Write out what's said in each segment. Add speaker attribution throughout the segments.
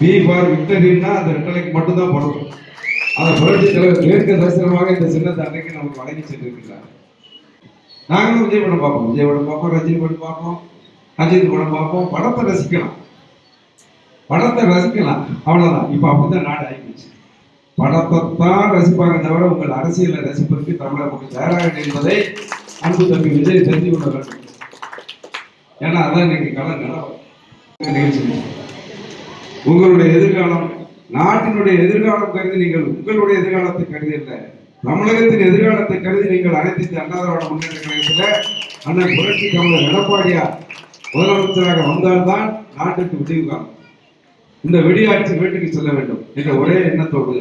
Speaker 1: We for விக்டரின்னா அந்த ரெட்டலைக்கு மட்டும்தான் போடணும். அந்த புரட்சி தலைவர் மேற்கு தரிசனமாக இந்த சின்னத்தை அன்றைக்கு நமக்கு வழங்கி சென்றிருக்கிறார். நாங்களும் விஜய் படம் பார்ப்போம், விஜய் படம் பார்ப்போம், ரஜினி படம் பார்ப்போம், அஜித் படம் பார்ப்போம். படத்தை ரசிக்கலாம், படத்தை ரசிக்கலாம், அவ்வளவுதான். இப்ப அப்படிதான் நாடு ஆகிடுச்சு. படத்தை தான் ரசிப்பாங்க தவிர உங்கள் அரசியலை ரசிப்பதற்கு தமிழக மக்கள் தயாராக என்பதை அன்பு தம்பி விஜய் தெரிந்து கொள்ள வேண்டும். ஏன்னா அதான் இன்னைக்கு நிகழ்ச்சி. உங்களுடைய எதிர்காலம், நாட்டினுடைய எதிர்காலம் கருதி நீங்கள் உங்களுடைய எதிர்காலத்தை கருதி இல்லை, தமிழகத்தின் எதிர்காலத்தை கருதி நீங்கள் அனைத்து அண்ணா திராவிட முன்னேற்ற கழகத்தில் அண்ணன் புரட்சி தமிழர் எடப்பாடியார் முதலமைச்சராக வந்தால்தான் நாட்டுக்கு விடிவு காலம். இந்த வெடியாட்சி வீட்டுக்கு செல்ல வேண்டும் என்ற ஒரே எண்ணத்தோடு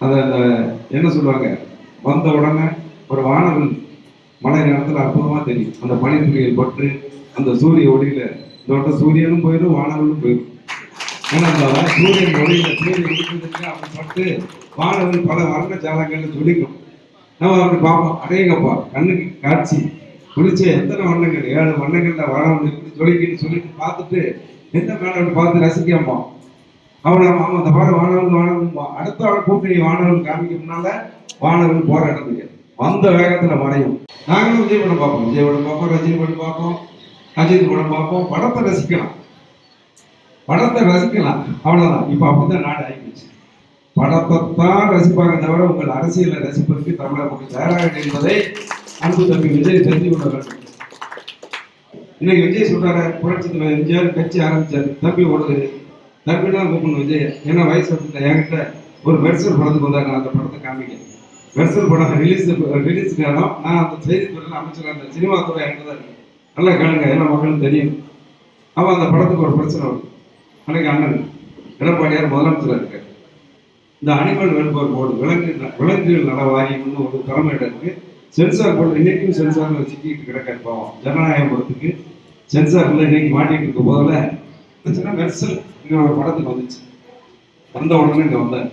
Speaker 1: அதை என்ன சொல்லுவாங்க, வந்த உடனே ஒரு வானவில் மழை நேரத்தில் அற்புதமா தெரியும். அந்த பனித்துளியில் பட்டு அந்த சூரிய ஒளியில இந்த சூரியனும் போயிடும், வானவிலும் போயிடும். ஏன்னா அந்த சூரியன் ஒளியில சூரியன் ஒளிக்கிறதுக்கு அப்படி பட்டு வானவில் பல வர்ண ஜாலங்கள்ல துளிக்கும். நம்ம அப்படி பார்ப்போம், அடையங்கப்பா கண்ணுக்கு காட்சி குளிச்ச எத்தனை வண்ணங்கள், 7 வண்ணங்கள்ல வானவில் இப்படி ஜொலிக்குன்னு சொல்லிட்டு பார்த்துட்டு எந்த மேடம் பார்த்து ரசிக்காமோ அவனை அவன் அந்த பாடம் வானவன் அடுத்த ஆள் கூட்டணி வானவன் காமிக்க முன்னால வானவன் போராட்டத்துக்கு வந்த வேகத்துல மறையும். நாங்களும் விஜய் படம் பார்ப்போம், விஜய் படம் பார்ப்போம், ரஜினி படம் பார்ப்போம், அஜித் படம் பார்ப்போம். படத்தை ரசிக்கலாம், படத்தை ரசிக்கலாம், அவ்வளவுதான். இப்ப அப்படிதான் நாடு ஆகிடுச்சு. படத்தை தான் ரசிப்பாங்க தவிர உங்கள் அரசியலை ரசிப்பதற்கு தமிழக மக்கள் தயாராக என்பதை அன்பு தம்பி விஜய் தெரிந்து கொள்ள வேண்டும். இன்னைக்கு விஜய் சொல்றாரு, புரட்சி எம்ஜிஆர் கட்சி ஆரம்பிச்சாரு, தம்பி ஓடுது, தம்பி தான் கூப்பிடணும் விஜய். ஏன்னா வயசு வந்து என்கிட்ட ஒரு மெர்சல் படத்துக்கு வந்தாங்க, அந்த படத்தை காமிக்க. மெர்சல் படம் ரிலீஸ் நேரம் நான் அந்த செய்தித்துறையில் அமைச்சராக இருந்தேன், சினிமா துறை என்கிட்ட தான் இருக்கு. நல்லா கேளுங்க, எல்லா மக்களும் தெரியும். அவன் அந்த படத்துக்கு ஒரு பிரச்சனை வரும். அன்னைக்கு அண்ணன் எடப்பாடியார் முதலமைச்சராக இருக்காரு. இந்த அனிமல் வெல்ஃபேர் போர்டு விலங்குகள் நல வாரியம்னு ஒரு தலைமையிட இருக்கு. சென்சார் போர்டு இன்னைக்கும் சென்சார்ல சிக்கிட்டு கிடக்காரு பாவம். ஜனநாயகம் படத்துக்கு சென்சார்ல இன்னைக்கு மாட்டிட்டு இருக்க போதில் மெர்சல் ஒரு படத்துக்கு வந்துச்சு. வந்த உடனே இங்க வந்தார்,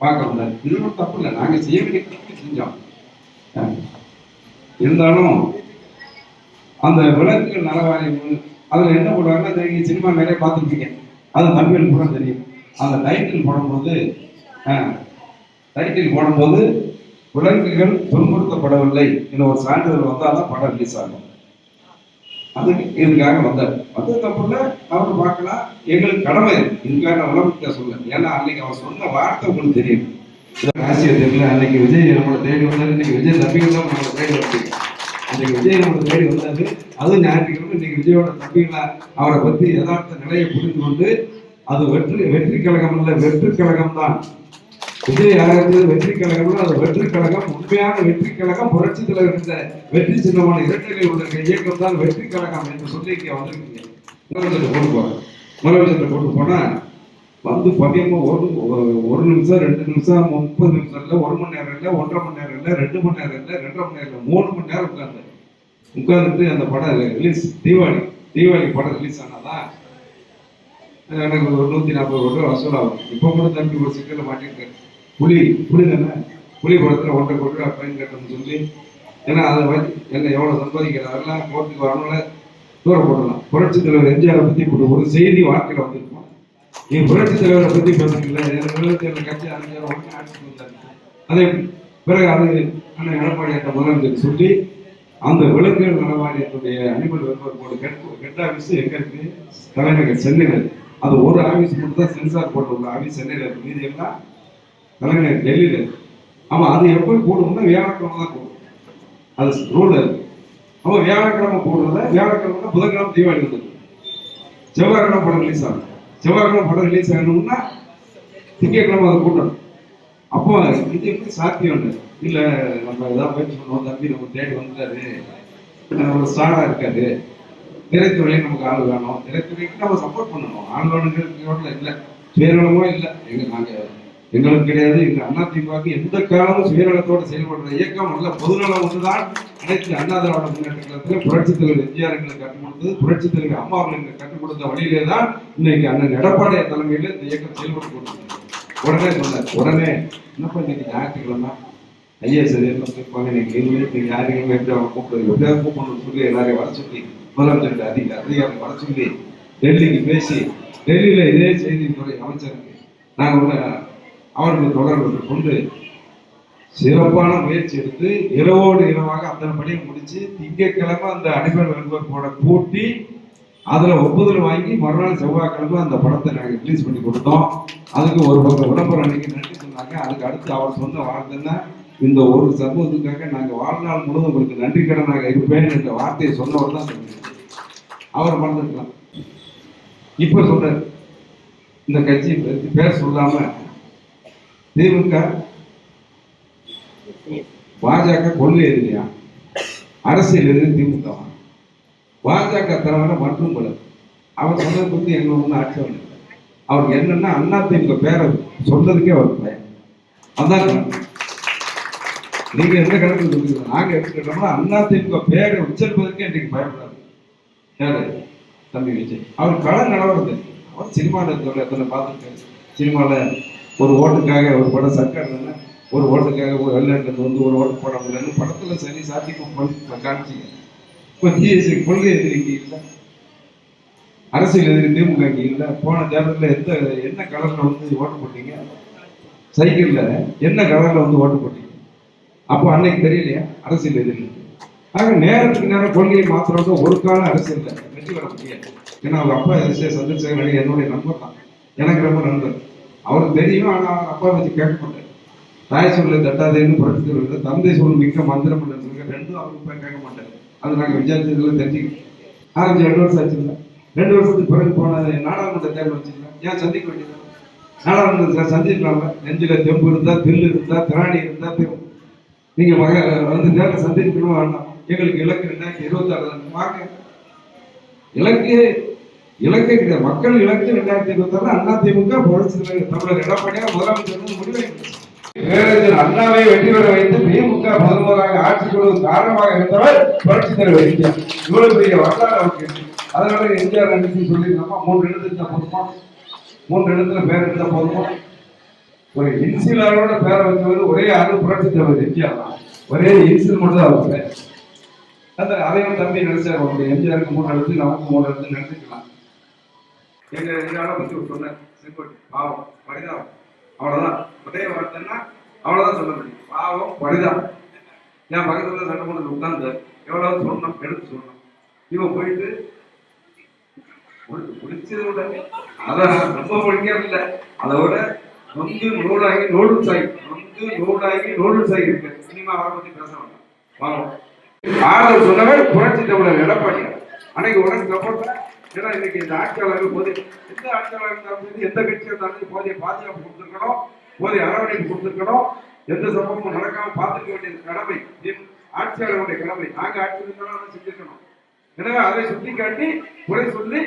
Speaker 1: பார்க்க வந்தார். இது ஒரு தப்பு இல்லை, நாங்க செய்ய வேண்டிய செஞ்சோம். இருந்தாலும் அந்த விலங்குகள் நலவாரியம் அதுல என்ன போடுவாங்கன்னா, நீங்க சினிமா நிறைய பார்த்துருப்பீங்க, அது தமிழ் கூட தெரியும். அந்த டைட்டில் போடும்போது விலங்குகள் துன்புறுத்தப்படவில்லை என்ற ஒரு சான்றிதழ் வந்தால்தான் படம் ரிலீஸ் ஆகும். அதுக்கு இதுக்காக வந்தார். வந்து தப்புல அவரு பார்க்கலாம், எங்களுக்கு கடமை இதுக்காக உலகத்தை சொல்ல. ஏன்னா அன்னைக்கு அவர் சொன்ன வார்த்தை உங்களுக்கு தெரியும். ஆசிரியர் தெரியல, அன்னைக்கு விஜய் நம்மளை தேடி வந்தாரு. இன்னைக்கு விஜய் தம்பிகள் தான் நம்மளை தேடி வந்தீங்க. அன்னைக்கு விஜய் நம்மளை தேடி வந்தாரு, அதுவும் ஞாயிற்றுக்கிழமை. இன்னைக்கு விஜயோட தம்பிகளா அவரை பத்தி யதார்த்த நிலையை புரிந்து கொண்டு அது வெற்றி கழகம் இல்லை, வெற்றி கழகம் தான். விஜய் யாராவது வெற்றி கழகம், அது வெற்றி கழகம், உண்மையான வெற்றி கழகம். புரட்சி தலைவர் இந்த வெற்றி சின்னமான இரட்டையில் உள்ள இயக்கம் தான் வெற்றி கழகம் என்று சொல்லி இங்க வந்திருக்கீங்க. முதலமைச்சர் போட்டு போறேன், முதலமைச்சர் போட்டு போனா வந்து பதியமா ஒரு நிமிஷம் 2 நிமிஷம் 30 நிமிஷம் இல்லை, 1 மணி நேரம் இல்லை, 1.5 மணி நேரம் இல்லை, 2 மணி நேரம் இல்லை, 2.5 மணி நேரம் இல்லை, 3 மணி நேரம் உட்கார்ந்துட்டு அந்த படம் ரிலீஸ், தீபாவளி படம் ரிலீஸ் ஆனாதான் எனக்கு ஒரு 140 கோடி ரூபாய் வசூல் ஆகும். இப்போ கூட தம்பி ஒரு சிக்கல மாட்டிருக்காரு. புலி தானே, புலி படத்துல 1.5 கோடி ரூபாய் ஃபைன் கட்டணும்னு சொல்லி, ஏன்னா அதை வச்சு என்ன எவ்வளவு சம்பாதிக்கிறாரெல்லாம் கோர்ட்டுக்கு வரணும்ல தூரம் போடலாம். புரட்சி தலைவர் எம்ஜிஆரை பத்தி ஒரு செய்தி வாழ்க்கையில வந்திருக்கும். நீ புரட்சி தலைவரை பத்தி பேசுறீங்களா, 77 கட்சி அறிஞர் உடனே ஆட்சிக்கு வந்தாரு. அதே பிறகு அது அண்ணன் எடப்பாடியார் முதலமைச்சர் சொல்லி அந்த விலங்குகள் நலவாரியத்துடைய animal welfare board head office எங்க இருக்கு, தலைநகர் சென்னையில். அது ஒரு ஆபீஸ் மட்டும் தான் சென்சார் போர்டு உள்ள ஆபீஸ் சென்னையில் இருக்கு, மீதி எல்லாம் தலைநகர் டெல்லியில இருக்கு. ஆமா, அது எப்போ போடணும்னா வியாழக்கிழமை தான் போடும், அது ரூல் இருக்கு. அவன் வியாழக்கிழமை போடுறத வியாழக்கிழமை புதன்கிழமை தீபாவளி வந்துருக்கு. செவ்வாய்க்கிழமை படம் ரிலீஸ் ஆகும், செவ்வாய்க்கிழமை படம் ரிலீஸ் ஆகணும்னா திங்கட்கிழமை அதை கூட்டணும். அப்போ இது எப்படி சாத்தியம் இல்ல, நம்ம ஏதாவது முயற்சி பண்ணுவோம், தம்பி நம்ம தேடி வந்துட்டாரு, ஒரு ஸ்டாரா இருக்காரு, திரைத்துறையில நமக்கு ஆள் வேணும், திரைத்துறைக்கு நம்ம சப்போர்ட் பண்ணணும். ஆளுநர்கள் இல்லை, சுயநலமோ இல்லை, எங்களுக்கு கிடையாது. எங்க அதிமுகவுக்கு எந்த காலமும் சுயநலத்தோடு செயல்படுற இயக்கம் நல்ல பொதுநலம் ஒன்றுதான். அனைத்து அண்ணா திராவிட முன்னேற்ற கழகத்தில் புரட்சி தலைவர் எம்ஜிஆர் எங்களுக்கு கற்றுக் கொடுத்தது, புரட்சி தலைவர் அம்மா அவர்களுக்கு கற்றுக் கொடுத்த வழியிலே தான் இன்னைக்கு அண்ணன் எடப்பாடியார் தலைமையில இந்த இயக்கம் செயல்பட்டு கொண்டிருக்கிறது. உடனே சொன்னார், உடனே என்னப்பா இன்னைக்கு ஞாயிற்றுக்கிழமை ஐஏஎஸ் இருப்பாங்க, இன்னைக்கு ஞாயிற்றுக்கிழமை எப்படி அவங்க கூப்பிடுறது, எப்படியாவது கூப்பிடணும்னு சொல்லி எல்லாரையும் வர சொல்லி முதலமைச்சர் அதிகாரி வர சொல்லி டெல்லிக்கு பேசி டெல்லியில இதே செய்தித்துறை அமைச்சருக்கு நாங்கள் அவர்களுக்கு தொடர்பு கொண்டு சிறப்பான முயற்சி எடுத்து இரவோடு இரவாக அத்தனை பணியை முடிச்சு திங்கட்கிழமை அந்த அடிப்படை வேண்டுகோள் போட கூட்டி அதுல ஒப்புதல் வாங்கி மறுநாள் செவ்வாய்க்கிழமை அந்த படத்தை நாங்கள் ரிலீஸ் பண்ணி கொடுத்தோம். அதுக்கு ஒரு பக்கம் விளம்பரம் அன்னைக்கு நன்றி சொன்னாங்க. அதுக்கு அடுத்து அவர் சொன்ன வார்த்தைன்னா, இந்த ஒரு சமூகத்துக்காக நாங்கள் வாழ்நாள் முழுவதும் உங்களுக்கு நன்றி கடனாக இருப்பேன் என்ற வார்த்தையை சொன்னவர் தான் சொன்னார். அவர் மறந்துருக்கலாம். இப்ப சொல்றாரு இந்த கட்சி பேர் சொல்லாம திமுக பாஜக கொள்கை எதிரியா, அரசியல் எதிரி திமுக. பாஜக தலைவரை மற்றும் பலர் அவர் சொன்னதை குறித்து எங்க ஒண்ணு ஆட்சேபம் இல்லை. அவருக்கு என்னன்னா அண்ணா திமுக பேரை சொல்றதுக்கே அவர் பயம். அதான் நீங்க எந்த கணக்கு சொல்லுங்க, நாங்க எடுத்துக்கிட்டோம்னா அண்ணா திமுக பேரை உச்சரிப்பதற்கே இன்றைக்கு பயப்படாது. யாரு தம்பி விஜய், அவர் கள நிலவரது. அவர் சினிமாவில் எத்தனை பார்த்துருக்காரு. சினிமாவில் ஒரு ஓட்டுக்காக ஒரு படம் சர்க்கார் ஒரு ஓட்டுக்காக ஒரு வெளிநாட்டுல வந்து ஒரு ஓட்டு போட முடியலன்னு படத்துல சரி சாத்தியம் காமிச்சிங்க. இப்போ ஜிஎஸ்டி கொள்கை எதிரி இங்கே இல்லை, அரசியல் எதிரி திமுக இங்கே இல்லை. போன தேர்தலில் என்ன கலர்ல வந்து ஓட்டு போட்டீங்க, சைக்கிள்ல என்ன கலர்ல வந்து ஓட்டு போட்டீங்க. அப்போ அன்னைக்கு தெரியலையா அரசியல் எதிரி. ஆக நேரத்துக்கு நேரம் கொள்கையை மாத்திரம் ஒரு காலம் அரசியல் வெற்றி பெற முடியாது. ஏன்னா அவங்க அப்பா சந்திரசேகர் என்னுடைய நண்பர் தான், எனக்கு ரொம்ப நண்பர். அவருக்கு தெரியும். ஆனா அவர் அப்பா வச்சு கேட்க மாட்டார். தாய் சொல்ல தட்டாதேன்னு புரட்சி தந்தை சொல் மிக்க மந்திரம் ரெண்டும் அவருக்கு கேட்க மாட்டாரு. அது நாங்கள் விசாரிச்சதுல தெரிஞ்சுக்கிட்டோம். ஆரம்பிச்சு 2 வருஷம் ஆச்சுங்களா. 2 வருஷத்துக்கு பிறகு போன நாடாளுமன்ற தேர்தல் வச்சுக்கலாம். ஏன் சந்திக்க வேண்டியது? நாடாளுமன்றத்தில் சந்திக்கலாம்ல. நெஞ்சில தெம்பு இருந்தா, தில்லு இருந்தா, திராணி இருந்தா நீங்க வந்து தேர்தல் சந்திக்கணும் வேண்டாம். எங்களுக்கு இலக்கு 2026 வாங்க. இலக்கே கிடையாது. மக்கள் இலக்கு 2026 அண்ணா திமுக புரட்சி தமிழர் எடப்பாடியார் முதலமைச்சர் முடிவை பேரறிஞர் அண்ணாவை வெற்றி பெற வைத்து திமுக முதல்வராக ஆட்சி கொள்வது காரணமாக இருந்தவர் புரட்சி தலைவர் எம்ஜிஆர். இவ்வளவு பெரிய வரலாறு அவருக்கு. அதனால எம்ஜிஆர் நன்றி சொல்லியிருந்தோமா, 3 எழுத்துல போதுமா, 3 எழுத்துல பேர் எடுத்த போதுமா. ஒரு இன்சிலரோட பேரை வச்சவர் ஒரே ஆளு புரட்சி தலைவர் எம்ஜிஆர் தான். ஒரே இன்சில் மட்டும் தான் அவர் பேர். அந்த அதையும் தம்பி நினைச்சார். எம்ஜிஆருக்கு 3 எழுத்து, நமக்கு 3 எழுத்து நினைச்சுக்கலாம். எங்க ஆளை பத்தி சொன்னார், செங்கோட்டை பாவம் பரிதாபம், அவ்வளவுதான். ஒரே வார்த்தைன்னா அவ்வளவுதான் சொல்ல முடியும். பாவம் பரிதாபம். என் பக்கத்துல சட்டமன்றத்தில் உட்கார்ந்து எவ்வளவு சொன்னோம், எடுத்து சொன்னோம். இவன் போயிட்டு முடிச்சது விட அதான் ரொம்ப முடிக்கிறது இல்லை. அதோட நொந்து நூலாகி நூல் சாகி இருக்கு. சினிமா அவரை பத்தி பேச வேண்டாம். பாவம் ஆதரவு சொன்னவர் புரட்சி தமிழர் எடப்பாடி. அன்னைக்கு உனக்கு சப்போர்ட். ஏன்னா இன்னைக்கு இந்த ஆட்சியாளர்கள் போது எந்த ஆட்சியாளர் இருந்தாலும் சரி, எந்த கட்சியாக இருந்தாலும் போதிய பாதுகாப்பு கொடுத்துருக்கணும், போதிய அரவணைப்பு கொடுத்துருக்கணும். எந்த சம்பவமும் நடக்காம பார்த்துக்க வேண்டியது கடமை, ஆட்சியாளர்களுடைய கடமை. நாங்க ஆட்சி இருந்தாலும் செஞ்சிருக்கணும். எனவே அதை சுட்டிக்காட்டி குறை சொல்லி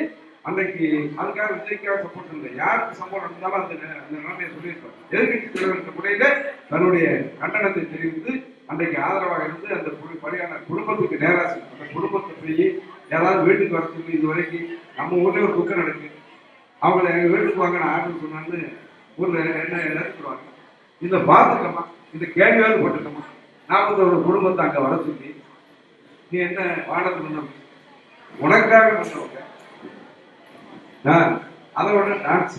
Speaker 1: அன்னைக்கு அதுக்காக விஜய்க்காக சப்போர்ட் இல்லை. யாருக்கு சம்பவம் இருந்தாலும் அந்த நிலைமையை சொல்லியிருக்கோம். எதிர்கட்சி தலைவர் என்ற முறையில தன்னுடைய கண்டனத்தை தெரிவித்து அன்றைக்கு ஆதரவாக இருந்து அந்த பணியான குடும்பத்துக்கு நேராசி அந்த குடும்பத்தை போய் ஏதாவது வீட்டுக்கு வர சொல்லி இது வரைக்கும் நம்ம ஊர்ல ஒரு துக்கம் நடக்கு. அவங்கள எங்க வீட்டுக்கு வாங்க நான் ஆர்டர் சொன்னான்னு ஊர்ல என்ன நினைச்சுடுவாங்க. இந்த பார்த்துக்கம்மா, இந்த கேள்வியாவது போட்டுக்கம்மா. நான் வந்து ஒரு குடும்பத்தை அங்க வர சொல்லி நீ என்ன வாடகை பண்ண உனக்காக பண்ணவங்க. அதோட டான்ஸ்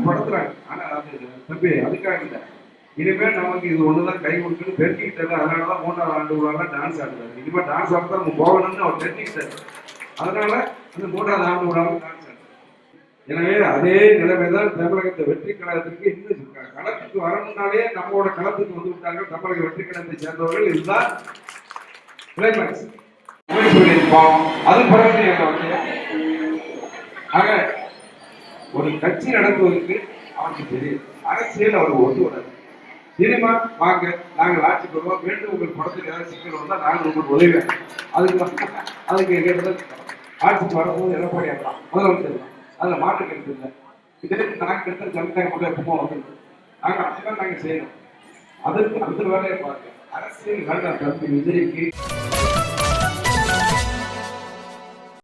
Speaker 1: படுத்துறாங்க. ஆனா அது தம்பி அதுக்காக இல்லை. இனிமேல் நமக்கு இது ஒண்ணுதான் கை கொடுக்குன்னு தெரிஞ்சுக்கிட்டாரு. அதனாலதான் 3ஆவது ஆண்டு விழால டான்ஸ் ஆடுறாரு. இனிமேல் டான்ஸ் ஆடுறா நம்ம போகணும்னு அவர் தெரிஞ்சுக்கிட்டாரு. அதனால அந்த 3ஆவது ஆண்டு விழாவில் டான்ஸ் ஆடுறாரு. எனவே அதே நிலைமைதான் தமிழகத்தை வெற்றி கழகத்திற்கு இன்னும் களத்துக்கு வரணும்னாலே நம்மளோட களத்துக்கு வந்து விட்டாங்க. தமிழக வெற்றி கழகத்தை சேர்ந்தவர்கள் இதுதான் கிளைமேக்ஸ். அது பிறகு ஆக ஒரு கட்சி நடத்துவதற்கு அவருக்கு தெரியும். அரசியல் அவருக்கு ஒட்டு வராது. சினிமா வாங்க நாங்கள் ஆட்சிக்கு வருவோம், மீண்டும் உங்கள் படத்துக்கு ஏதாவது சிக்கல் வந்தால் நாங்கள் உங்களுக்கு உதவி. அதுக்கு எங்க ஆட்சிக்கு வரும்போது எடப்பாடியார் தான் முதலமைச்சர் தான். அதில் மாற்று கருத்து இல்லை. இதே நாங்கள் எடுத்த ஜனநாயக மட்டும் எப்போ வந்துருக்கு. நாங்கள் அப்படிதான் நாங்கள் செய்யணும். அதுக்கு அந்த வேலையை பாருங்க. அரசியல் தம்பி விஜய்க்கு